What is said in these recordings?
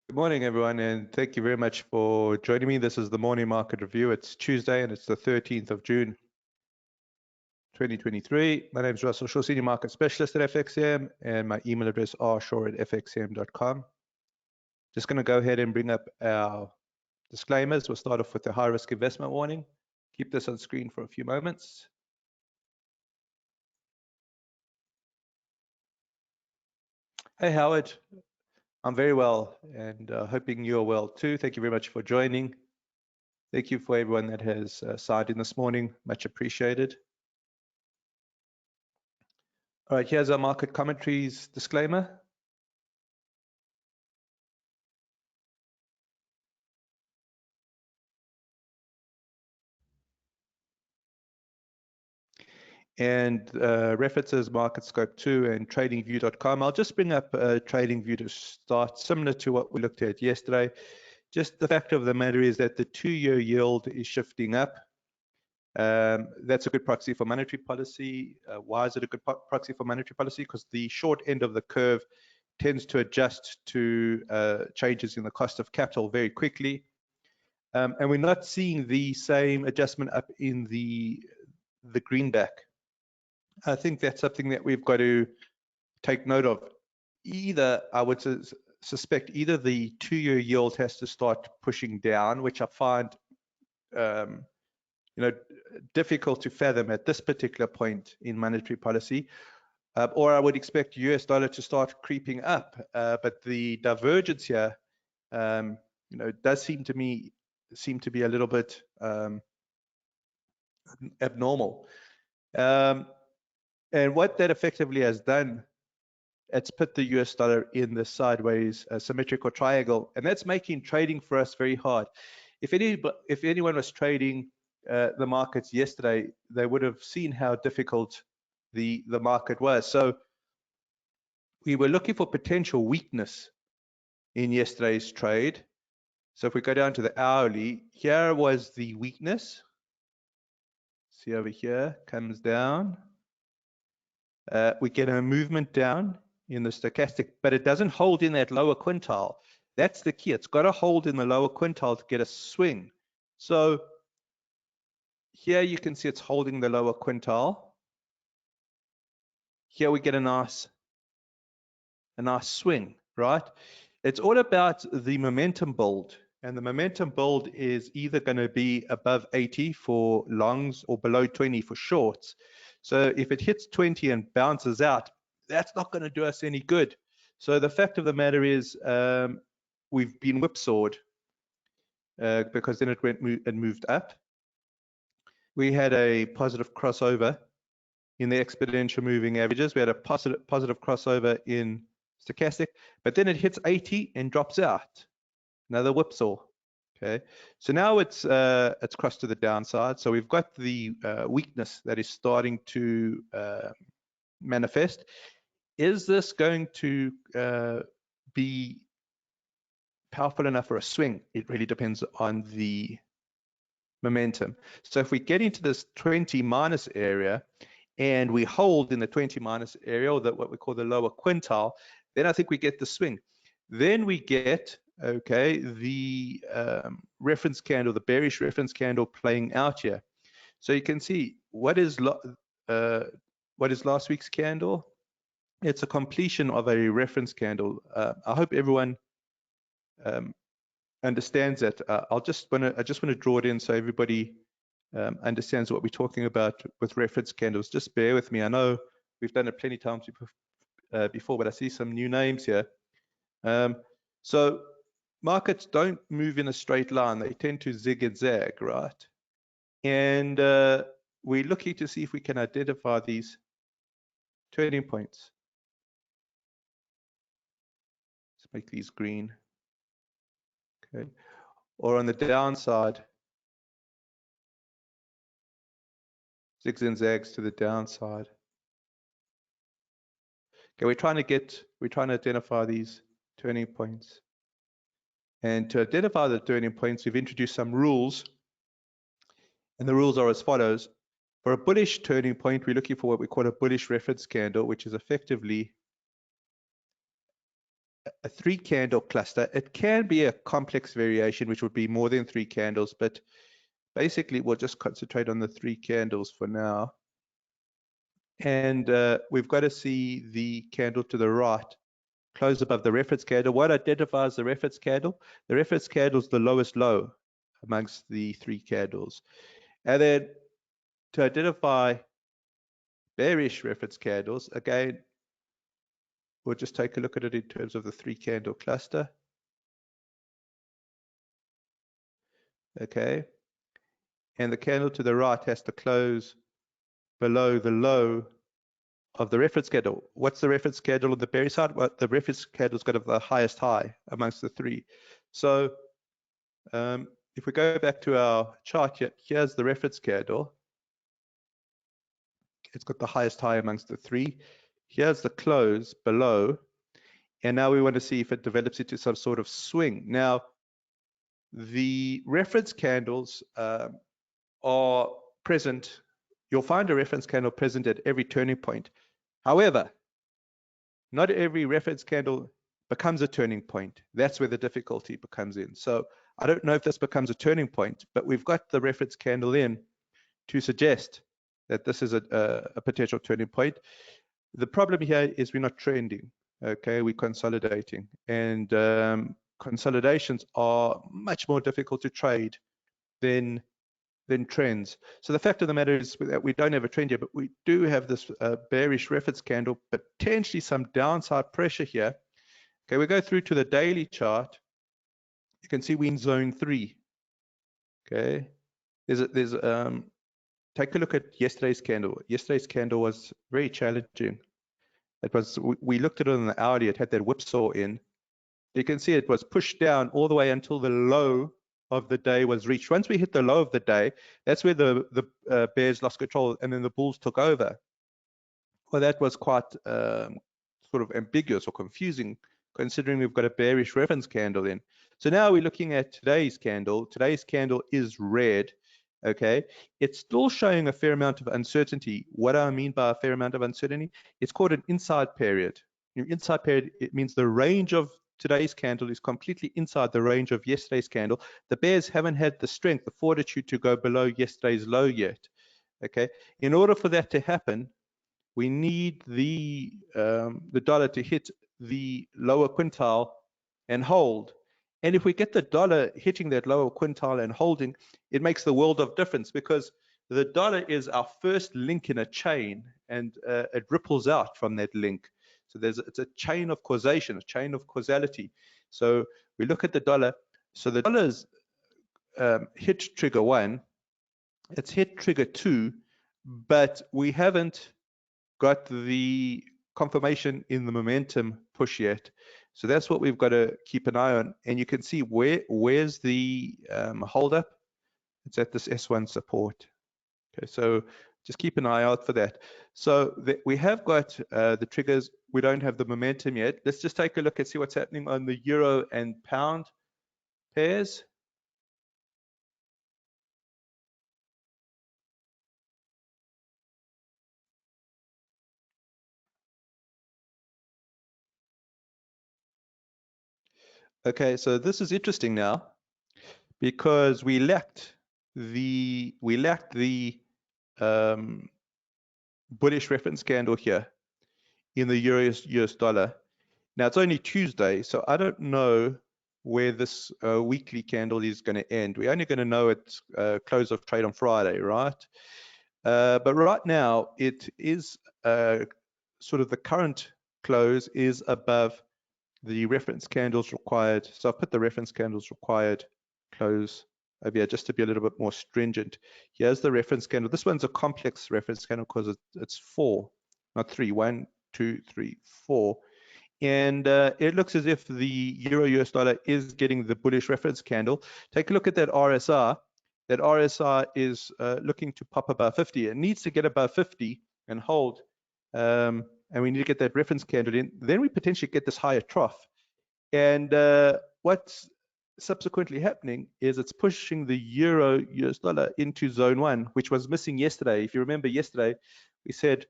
Good morning, everyone, and thank you very much for joining me. This is the morning market review. It's Tuesday, and it's the 13th of June, 2023. My name is Russell Shaw, Senior Market Specialist at FXCM, and my email address rshaw@fxcm.com. Just going to go ahead and bring up our disclaimers. We'll start off with the high-risk investment warning. Keep this on screen for a few moments. Hey, Howard. I'm very well, and hoping you're well too. Thank you very much for joining. Thank you for everyone that has signed in this morning. Much appreciated. All right, here's our market commentaries disclaimer. And references MarketScope 2 and TradingView.com. I'll just bring up TradingView to start, similar to what we looked at yesterday. Just the fact of the matter is that the 2-year yield is shifting up. That's a good proxy for monetary policy. Why is it a good proxy for monetary policy? Because the short end of the curve tends to adjust to changes in the cost of capital very quickly. And we're not seeing the same adjustment up in the greenback. I think that's something that we've got to take note of. Either, I would suspect, either the 2-year yield has to start pushing down, which I find difficult to fathom at this particular point in monetary policy, or I would expect US dollar to start creeping up. But the divergence here, does seem to be a little bit abnormal. And what that effectively has done, it's put the US dollar in the sideways symmetrical triangle, and that's making trading for us very hard. If anyone was trading the markets yesterday, they would have seen how difficult the market was. So we were looking for potential weakness in yesterday's trade. So if we go down to the hourly, here was the weakness. See over here, comes down. We get a movement down in the stochastic, but it doesn't hold in that lower quintile. That's the key. It's got to hold in the lower quintile to get a swing. So here you can see it's holding the lower quintile. Here we get a nice swing, right? It's all about the momentum build, and the momentum build is either going to be above 80 for longs or below 20 for shorts. So if it hits 20 and bounces out, that's not going to do us any good. So the fact of the matter is we've been whipsawed because then it moved up. We had a positive crossover in the exponential moving averages. We had a positive crossover in stochastic, but then it hits 80 and drops out. Another whipsaw. Okay, so now it's crossed to the downside. So we've got the weakness that is starting to manifest. Is this going to be powerful enough for a swing? It really depends on the momentum. So if we get into this 20 minus area and we hold in the 20 minus area, or what we call the lower quintile, then I think we get the swing. Then we get, okay, the reference candle, the bearish reference candle playing out here. So you can see what is last week's candle. It's a completion of a reference candle. I hope everyone understands that. I just want to draw it in so everybody understands what we're talking about with reference candles. Just bear with me. I know we've done it plenty of times before, but I see some new names here. So markets don't move in a straight line. They tend to zig and zag, right? And we're looking to see if we can identify these turning points. Let's make these green. Okay. Or on the downside, zigs and zags to the downside. Okay, we're trying to identify these turning points. And to identify the turning points, we've introduced some rules. And the rules are as follows. For a bullish turning point, we're looking for what we call a bullish reference candle, which is effectively a 3-candle cluster. It can be a complex variation, which would be more than 3 candles, but basically we'll just concentrate on the 3 candles for now. And we've got to see the candle to the right close above the reference candle. What identifies the reference candle? The reference candle is the lowest low amongst the 3 candles. And then to identify bearish reference candles, again, we'll just take a look at it in terms of the 3-candle cluster. Okay. And the candle to the right has to close below the low of the reference candle. What's the reference candle on the bearish side? Well, the reference candle's got the highest high amongst the 3. So if we go back to our chart here, here's the reference candle. It's got the highest high amongst the 3. Here's the close below. And now we want to see if it develops into some sort of swing. Now, the reference candles are present. You'll find a reference candle present at every turning point. However, not every reference candle becomes a turning point. That's where the difficulty becomes in. So I don't know if this becomes a turning point, but we've got the reference candle in to suggest that this is a potential turning point. The problem here is we're not trending. Okay, we're consolidating, and consolidations are much more difficult to trade than trends. So the fact of the matter is that we don't have a trend here, but we do have this bearish reference candle, potentially some downside pressure here. Okay, we go through to the daily chart. You can see we're in zone 3. Okay, take a look at yesterday's candle. Yesterday's candle was very challenging. It was, we looked at it on the hourly, it had that whipsaw in. You can see it was pushed down all the way until the low of the day was reached. Once we hit the low of the day, that's where the bears lost control and then the bulls took over. Well, that was quite sort of ambiguous or confusing, considering we've got a bearish reference candle in. So now we're looking at today's candle. Today's candle is red. Okay, it's still showing a fair amount of uncertainty. What do I mean by a fair amount of uncertainty? It's called an inside period. Inside period, it means the range of today's candle is completely inside the range of yesterday's candle. The bears haven't had the strength, the fortitude to go below yesterday's low yet. Okay, in order for that to happen, we need the dollar to hit the lower quintile and hold. And if we get the dollar hitting that lower quintile and holding, it makes the world of difference, because the dollar is our first link in a chain, and it ripples out from that link. So it's a chain of causation, a chain of causality. So we look at the dollar. So the dollar's hit trigger 1, it's hit trigger 2, but we haven't got the confirmation in the momentum push yet. So that's what we've got to keep an eye on. And you can see where's the hold up. It's at this S1 support. Okay, so just keep an eye out for that. So we have got the triggers. We don't have the momentum yet. Let's just take a look and see what's happening on the euro and pound pairs. Okay, so this is interesting now, because we lacked the bullish reference candle here in the euro US dollar. Now it's only Tuesday, so I don't know where this weekly candle is going to end. We're only going to know its close of trade on Friday, right? But right now it is sort of the current close is above the reference candles required. So I've put the reference candles required close over here just to be a little bit more stringent. Here's the reference candle. This one's a complex reference candle because it's 4, not 3. 1, 2, 3, 4. And it looks as if the euro US dollar is getting the bullish reference candle. Take a look at that RSI. That RSI is looking to pop above 50. It needs to get above 50 and hold. And we need to get that reference candle in. Then we potentially get this higher trough. And what's subsequently happening is it's pushing the euro US dollar into zone 1, which was missing yesterday. If you remember yesterday, we said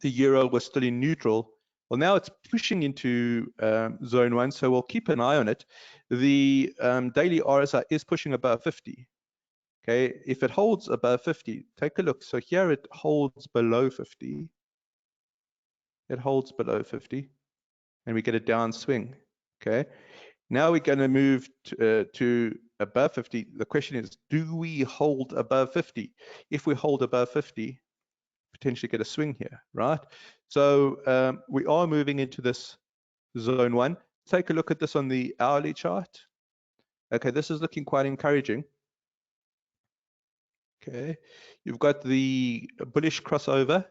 the euro was still in neutral, Well, now it's pushing into zone 1, so we'll keep an eye on it. The daily RSI is pushing above 50. Okay, if it holds above 50, take a look. So here it holds below 50. It holds below 50, and we get a downswing. Okay, now we're going to move to above 50. The question is, do we hold above 50? If we hold above 50, potentially get a swing here, right? So we are moving into this zone 1. Take a look at this on the hourly chart. Okay, this is looking quite encouraging. Okay, you've got the bullish crossover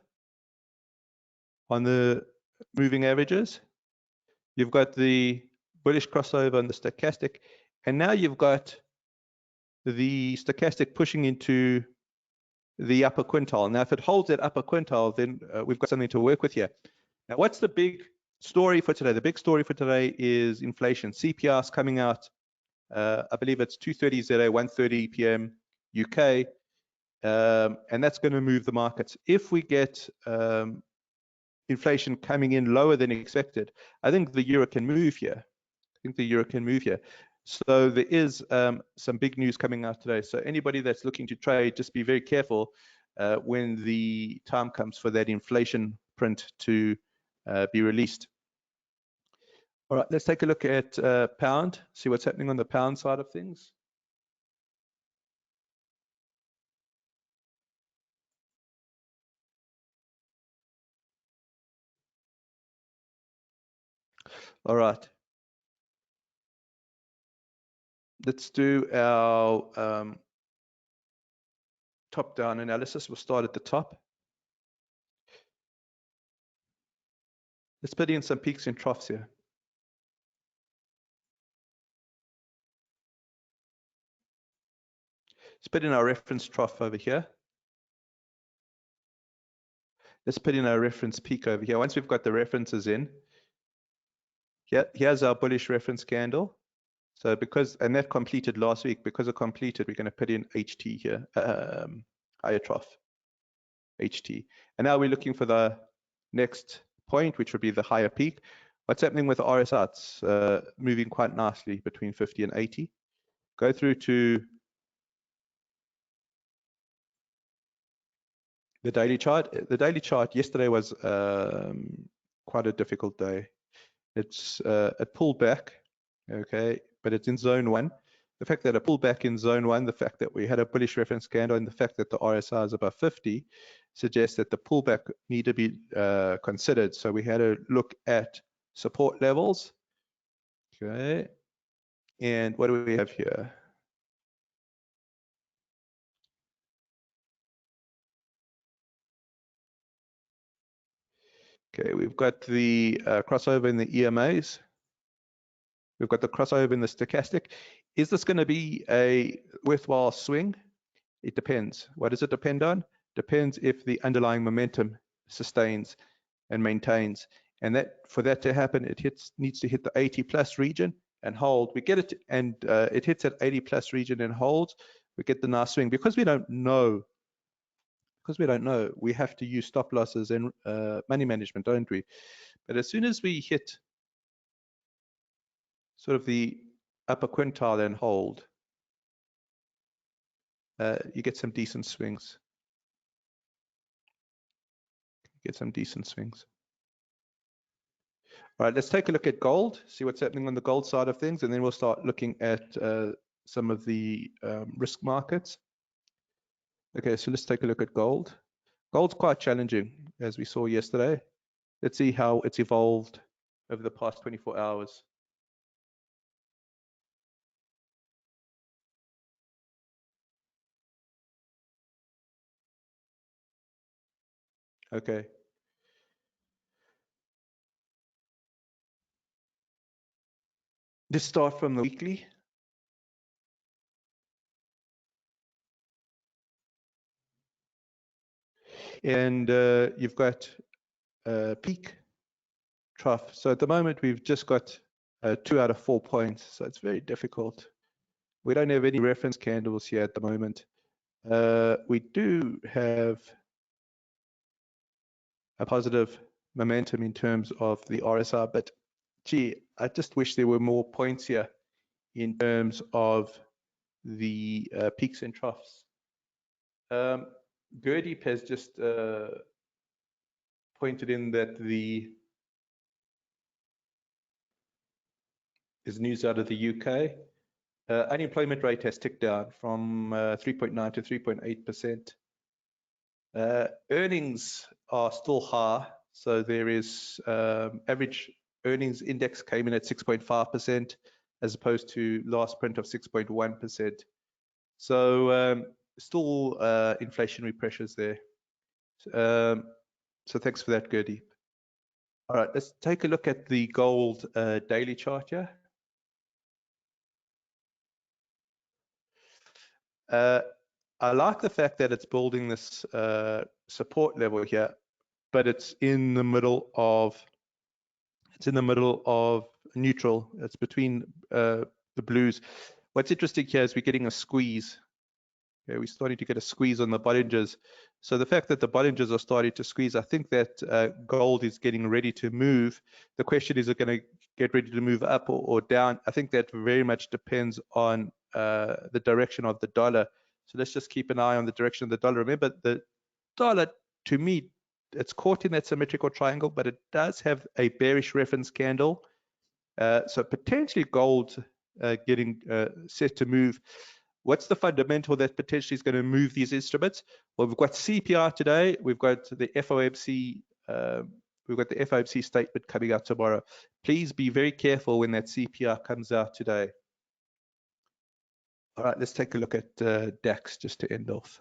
on the moving averages. You've got the bullish crossover on the stochastic, and now you've got the stochastic pushing into the upper quintile. Now, if it holds that upper quintile, then we've got something to work with here. Now, what's the big story for today? The big story for today is inflation. CPI is coming out. I believe it's 2:30 ZA, 1:30 p.m. UK, and that's going to move the markets. If we get inflation coming in lower than expected, I think the euro can move here. So there is some big news coming out today. So anybody that's looking to trade, just be very careful when the time comes for that inflation print to be released. All right, let's take a look at pound, see what's happening on the pound side of things. All right. Let's do our top-down analysis. We'll start at the top. Let's put in some peaks and troughs here. Let's put in our reference trough over here. Let's put in our reference peak over here. Once we've got the references in, here's our bullish reference candle. So and that completed last week, because it completed, we're going to put in HT here, higher trough, HT. And now we're looking for the next point, which would be the higher peak. What's happening with RSI? It's moving quite nicely between 50 and 80. Go through to the daily chart. The daily chart yesterday was quite a difficult day. It pulled back, okay, but it's in zone 1. The fact that it pulled back in zone 1, the fact that we had a bullish reference candle, and the fact that the RSI is above 50 suggests that the pullback need to be considered. So we had to look at support levels, okay, and what do we have here? Okay, we've got the crossover in the EMAs. We've got the crossover in the stochastic. Is this going to be a worthwhile swing? It depends. What does it depend on? Depends if the underlying momentum sustains and maintains. And that for that to happen, it needs to hit the 80 plus region and hold. We get it, and it hits at 80 plus region and holds. We get the nice swing. Because we don't know, we have to use stop losses and money management, don't we? But as soon as we hit sort of the upper quintile and hold, you get some decent swings. All right, let's take a look at gold, see what's happening on the gold side of things, and then we'll start looking at some of the risk markets. Okay, so let's take a look at gold. Gold's quite challenging, as we saw yesterday. Let's see how it's evolved over the past 24 hours. Okay. Let's start from the weekly. And you've got peak, trough. So at the moment, we've just got 2 out of 4 points. So it's very difficult. We don't have any reference candles here at the moment. We do have a positive momentum in terms of the RSI, but gee, I just wish there were more points here in terms of the peaks and troughs. Gurdeep has just pointed in that there's news out of the UK. Unemployment rate has ticked down from 3.9 to 3.8%. Earnings are still high, so there is average earnings index came in at 6.5% as opposed to last print of 6.1%. So still inflationary pressures there. So thanks for that, Gurdeep. All right, let's take a look at the gold daily chart here. I like the fact that it's building this support level here, but it's in the middle of neutral. It's between the blues. What's interesting here is we're getting a squeeze. Okay, we're starting to get a squeeze on the Bollingers. So the fact that the Bollingers are starting to squeeze, I think that gold is getting ready to move. The question is it going to get ready to move up or down? I think that very much depends on the direction of the dollar. So let's just keep an eye on the direction of the dollar. Remember, the dollar, to me, it's caught in that symmetrical triangle, but it does have a bearish reference candle. So potentially gold getting set to move. What's the fundamental that potentially is going to move these instruments? Well, we've got CPI today. We've got the FOMC. Statement coming out tomorrow. Please be very careful when that CPI comes out today. All right, let's take a look at DAX just to end off.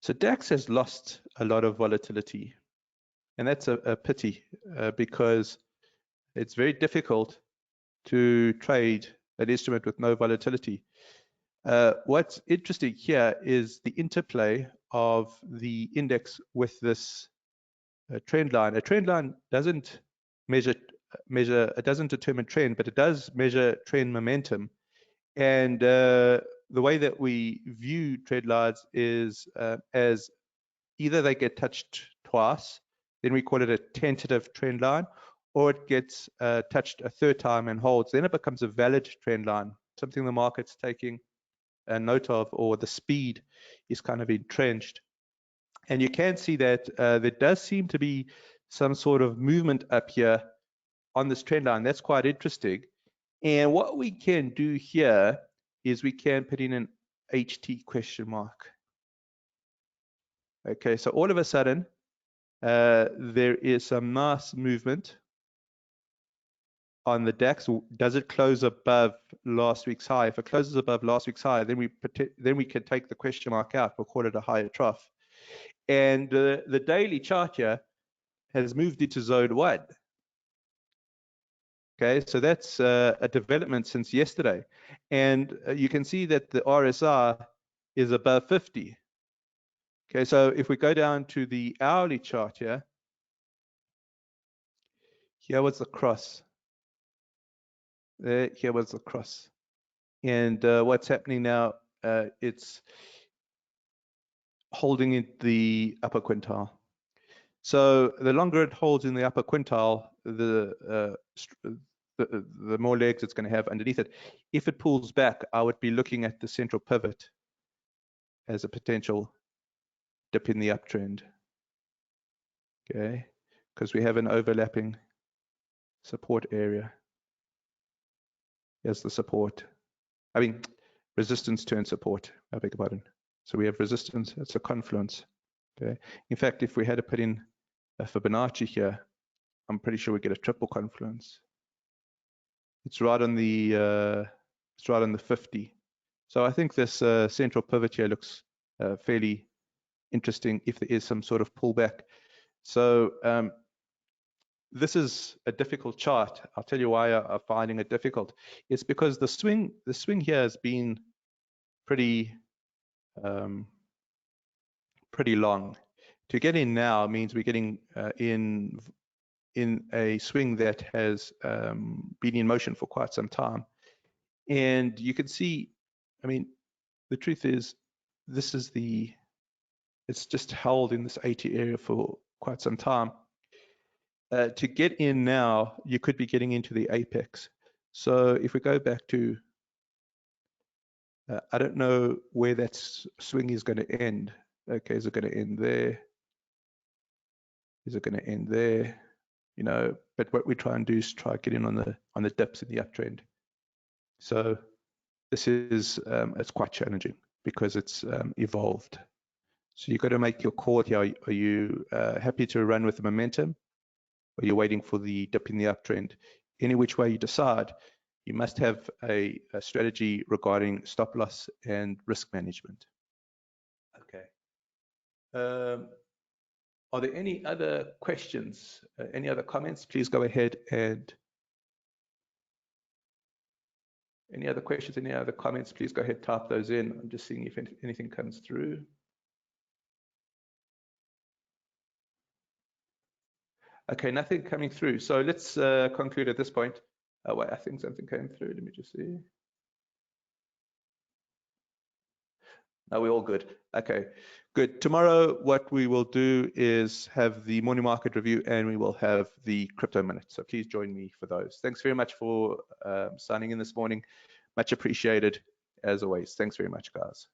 So DAX has lost a lot of volatility, and that's a pity because it's very difficult to trade an instrument with no volatility. What's interesting here is the interplay of the index with this trend line. A trend line doesn't it doesn't determine trend, but it does measure trend momentum. And the way that we view trend lines is as either they get touched twice, then we call it a tentative trend line, or it gets touched a third time and holds, then it becomes a valid trend line, something the market's taking a note of, or the speed is kind of entrenched. And you can see that there does seem to be some sort of movement up here on this trend line. That's quite interesting. And what we can do here is we can put in an HT question mark. Okay, so all of a sudden, there is some nice movement on the DAX. Does it close above last week's high? If it closes above last week's high, then we can take the question mark out. We'll call it a higher trough. And the daily chart here has moved into zone 1. Okay, so that's a development since yesterday. And you can see that the RSI is above 50. Okay, so if we go down to the hourly chart here was the cross. Here was the cross. And what's happening now, it's holding in the upper quintile. So the longer it holds in the upper quintile, the more legs it's going to have underneath it. If it pulls back, I would be looking at the central pivot as a potential dip in the uptrend. Okay, because we have an overlapping support area. Here's the support. I mean, resistance turn support. I beg your pardon. So we have resistance. It's a confluence. Okay. In fact, if we had to put in a Fibonacci here, I'm pretty sure we get a triple confluence. It's right on the 50. So I think this central pivot here looks fairly interesting if there is some sort of pullback. So this is a difficult chart. I'll tell you why I'm finding it difficult. It's because the swing here has been pretty long. To get in now means we're getting in a swing that has been in motion for quite some time. And you can see, I mean, the truth is, this is the It's just held in this 80 area for quite some time. To get in now, you could be getting into the apex. So if we go back to, I don't know where that swing is going to end. Okay, is it going to end there? Is it going to end there? You know, but what we try and do is try get in on the dips in the uptrend. So this is it's quite challenging because it's evolved. So you've got to make your call here. Are you happy to run with the momentum? Or you're waiting for the dip in the uptrend? Any which way you decide, you must have a strategy regarding stop loss and risk management. Okay. Are there any other questions? Any other comments? Please go ahead and any other questions, any other comments, please go ahead, type those in. I'm just seeing if anything comes through. Okay, nothing coming through. So let's conclude at this point. Oh, wait, I think something came through. Let me just see. No, we're all good. Okay, good. Tomorrow, what we will do is have the morning market review and we will have the crypto minute. So please join me for those. Thanks very much for signing in this morning. Much appreciated, as always. Thanks very much, guys.